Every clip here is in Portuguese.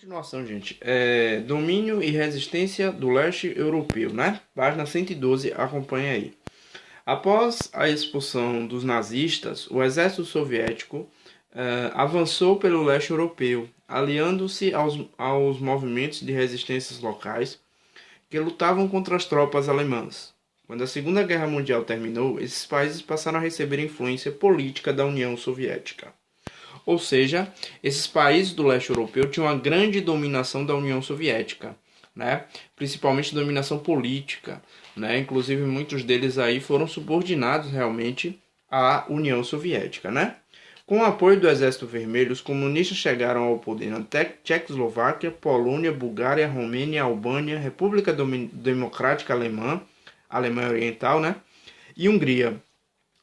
Continuação, gente. Domínio e resistência do leste europeu, né? Página 112, acompanha aí. Após a expulsão dos nazistas, o exército soviético avançou pelo leste europeu, aliando-se aos movimentos de resistências locais que lutavam contra as tropas alemãs. Quando a Segunda Guerra Mundial terminou, esses países passaram a receber influência política da União Soviética. Ou seja, esses países do leste europeu tinham uma grande dominação da União Soviética, né? Principalmente dominação política, né? Inclusive muitos deles aí foram subordinados realmente à União Soviética, né? Com o apoio do Exército Vermelho, os comunistas chegaram ao poder na Tchecoslováquia, Polônia, Bulgária, Romênia, Albânia, República Democrática Alemã, Alemanha Oriental, né? E Hungria.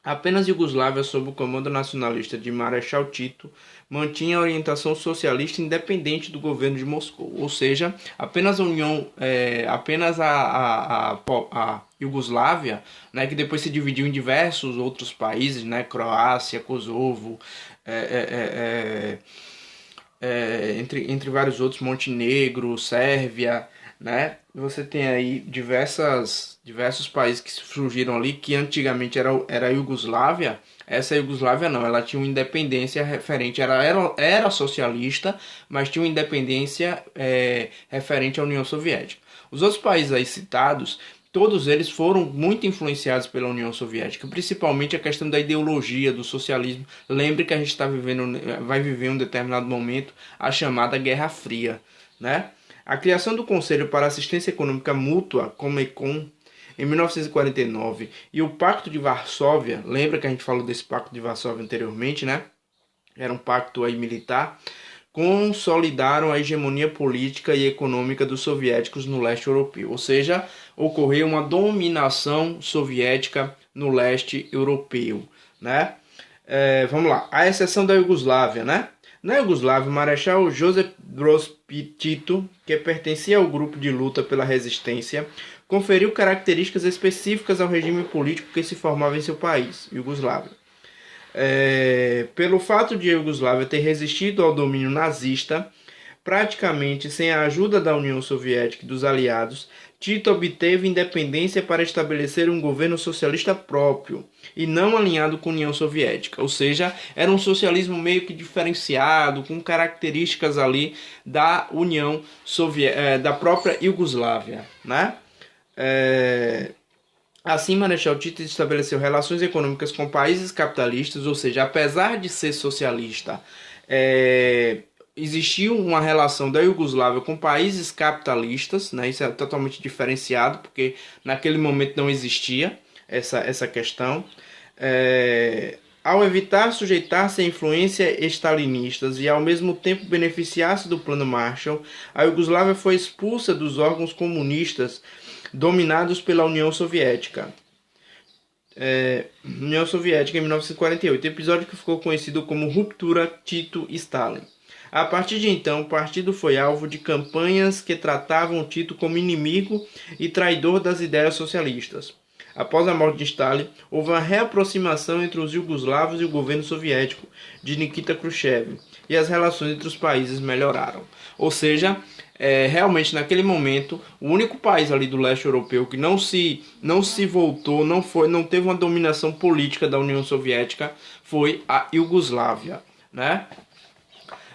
Apenas Iugoslávia, sob o comando nacionalista de Marechal Tito, mantinha a orientação socialista independente do governo de Moscou. Ou seja, apenas a Iugoslávia, né, que depois se dividiu em diversos outros países, né, Croácia, Kosovo, entre vários outros, Montenegro, Sérvia, né? Você tem aí diversos países que surgiram ali, que antigamente era a Iugoslávia. Essa Iugoslávia não, ela tinha uma independência referente, era socialista, mas tinha uma independência referente à União Soviética. Os outros países aí citados, todos eles foram muito influenciados pela União Soviética, principalmente a questão da ideologia, do socialismo. Lembre que a gente vai viver em um determinado momento a chamada Guerra Fria, né? A criação do Conselho para Assistência Econômica Mútua, Comecon, em 1949, e o Pacto de Varsóvia, lembra que a gente falou desse Pacto de Varsóvia anteriormente, né? Era um pacto aí militar, consolidaram a hegemonia política e econômica dos soviéticos no leste europeu. Ou seja, ocorreu uma dominação soviética no leste europeu, né? Vamos lá, a exceção da Iugoslávia, né? Na Iugoslávia, o Marechal Josip Broz Tito, que pertencia ao grupo de luta pela resistência, conferiu características específicas ao regime político que se formava em seu país, Iugoslávia. Pelo fato de a Iugoslávia ter resistido ao domínio nazista, praticamente sem a ajuda da União Soviética e dos aliados, Tito obteve independência para estabelecer um governo socialista próprio e não alinhado com a União Soviética. Ou seja, era um socialismo meio que diferenciado, com características ali da União Soviética, da própria Iugoslávia, né? Assim, Marechal Tito estabeleceu relações econômicas com países capitalistas, ou seja, apesar de ser socialista, existia uma relação da Iugoslávia com países capitalistas, né? Isso é totalmente diferenciado, porque naquele momento não existia essa questão. Ao evitar sujeitar-se à influência stalinistas e ao mesmo tempo beneficiar-se do Plano Marshall, a Iugoslávia foi expulsa dos órgãos comunistas dominados pela União Soviética. União Soviética em 1948, episódio que ficou conhecido como Ruptura Tito-Stalin. A partir de então, o partido foi alvo de campanhas que tratavam Tito como inimigo e traidor das ideias socialistas. Após a morte de Stalin, houve uma reaproximação entre os iugoslavos e o governo soviético de Nikita Khrushchev, e as relações entre os países melhoraram. Ou seja, realmente naquele momento, o único país ali do leste europeu que não se voltou, não teve uma dominação política da União Soviética foi a Iugoslávia, né?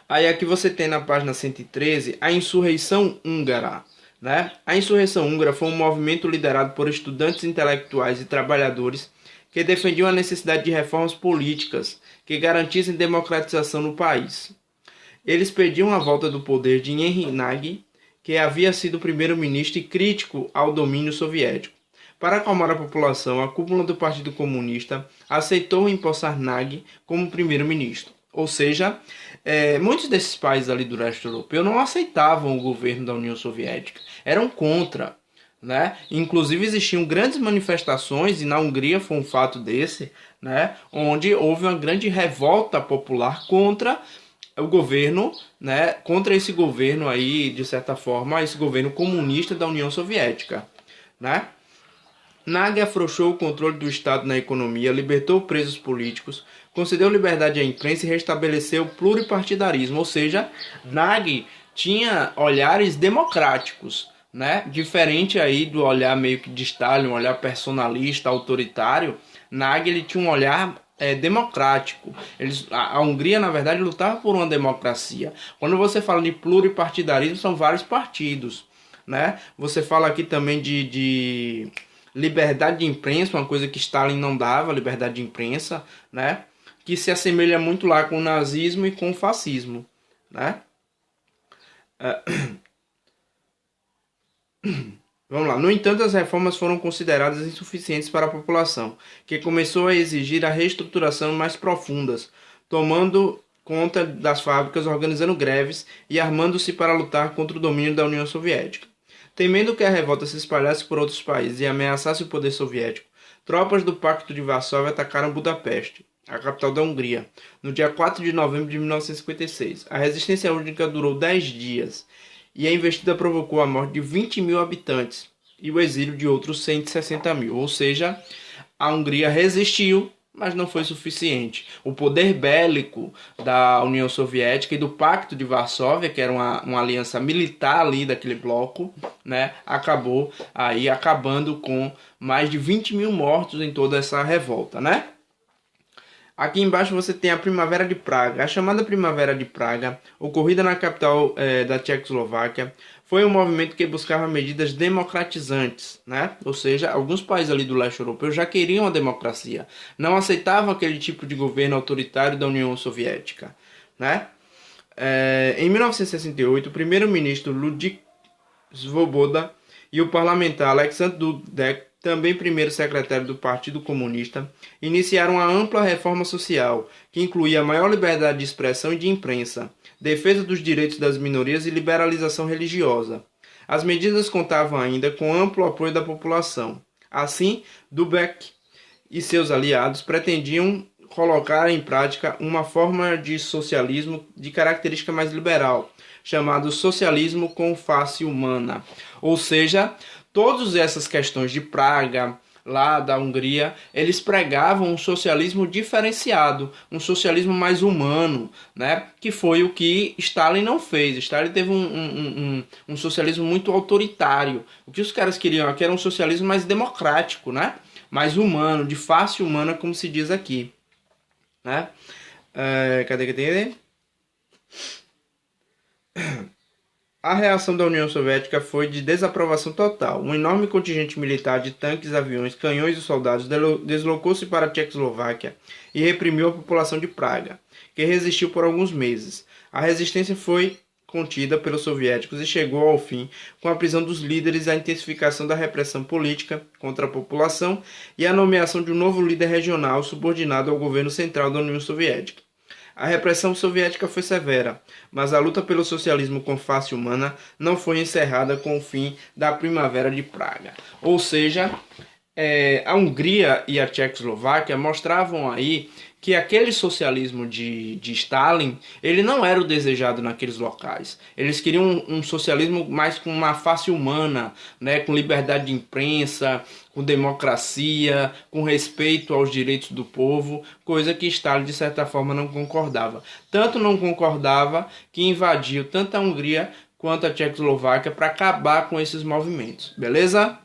Aí aqui você tem na página 113 a insurreição húngara, né? A insurreição húngara foi um movimento liderado por estudantes intelectuais e trabalhadores que defendiam a necessidade de reformas políticas que garantissem democratização no país. Eles pediam a volta do poder de Henry Nagy, que havia sido primeiro-ministro e crítico ao domínio soviético. Para acalmar a população, a cúpula do Partido Comunista aceitou empossar Nagy como primeiro-ministro. Ou seja, muitos desses países ali do leste europeu não aceitavam o governo da União Soviética, eram contra, né? Inclusive existiam grandes manifestações, e na Hungria foi um fato desse, né? Onde houve uma grande revolta popular contra o governo, né? Contra esse governo aí, de certa forma, esse governo comunista da União Soviética, né? Nagy afrouxou o controle do Estado na economia, libertou presos políticos, concedeu liberdade à imprensa e restabeleceu o pluripartidarismo. Ou seja, Nagy tinha olhares democráticos, né? Diferente aí do olhar meio que de Stalin, um olhar personalista, autoritário. Nagel ele tinha um olhar democrático. A Hungria, na verdade, lutava por uma democracia. Quando você fala de pluripartidarismo, são vários partidos, né? Você fala aqui também de liberdade de imprensa, uma coisa que Stalin não dava, liberdade de imprensa, né? Que se assemelha muito lá com o nazismo e com o fascismo, né? Vamos lá. No entanto, as reformas foram consideradas insuficientes para a população, que começou a exigir a reestruturação mais profundas, tomando conta das fábricas, organizando greves e armando-se para lutar contra o domínio da União Soviética. Temendo que a revolta se espalhasse por outros países e ameaçasse o poder soviético, tropas do Pacto de Varsóvia atacaram Budapeste, a capital da Hungria, no dia 4 de novembro de 1956. A resistência única durou 10 dias e a investida provocou a morte de 20 mil habitantes e o exílio de outros 160 mil. Ou seja, a Hungria resistiu, mas não foi suficiente. O poder bélico da União Soviética e do Pacto de Varsóvia, que era uma aliança militar ali daquele bloco, né, acabou aí acabando com mais de 20 mil mortos em toda essa revolta, né? Aqui embaixo você tem a Primavera de Praga. A chamada Primavera de Praga, ocorrida na capital da Tchecoslováquia, foi um movimento que buscava medidas democratizantes, né? Ou seja, alguns países ali do leste europeu já queriam a democracia, não aceitavam aquele tipo de governo autoritário da União Soviética, né? Em 1968, o primeiro-ministro Ludvík Svoboda e o parlamentar Alexander Dudek, também primeiro secretário do Partido Comunista, iniciaram uma ampla reforma social, que incluía maior liberdade de expressão e de imprensa, defesa dos direitos das minorias e liberalização religiosa. As medidas contavam ainda com amplo apoio da população. Assim, Dubček e seus aliados pretendiam colocar em prática uma forma de socialismo de característica mais liberal, chamado socialismo com face humana. Ou seja, todas essas questões de Praga, lá da Hungria, eles pregavam um socialismo diferenciado, um socialismo mais humano, né? Que foi o que Stalin não fez. Stalin teve um socialismo muito autoritário. O que os caras queriam aqui era um socialismo mais democrático, né? Mais humano, de face humana, como se diz aqui, né? Cadê? A reação da União Soviética foi de desaprovação total. Um enorme contingente militar de tanques, aviões, canhões e soldados deslocou-se para a Tchecoslováquia e reprimiu a população de Praga, que resistiu por alguns meses. A resistência foi contida pelos soviéticos e chegou ao fim com a prisão dos líderes, a intensificação da repressão política contra a população e a nomeação de um novo líder regional subordinado ao governo central da União Soviética. A repressão soviética foi severa, mas a luta pelo socialismo com face humana não foi encerrada com o fim da Primavera de Praga. Ou seja, a Hungria e a Tchecoslováquia mostravam aí que aquele socialismo de Stalin, ele não era o desejado naqueles locais. Eles queriam um socialismo mais com uma face humana, né, com liberdade de imprensa, com democracia, com respeito aos direitos do povo, coisa que Stalin, de certa forma, não concordava. Tanto não concordava que invadiu tanto a Hungria quanto a Tchecoslováquia para acabar com esses movimentos. Beleza?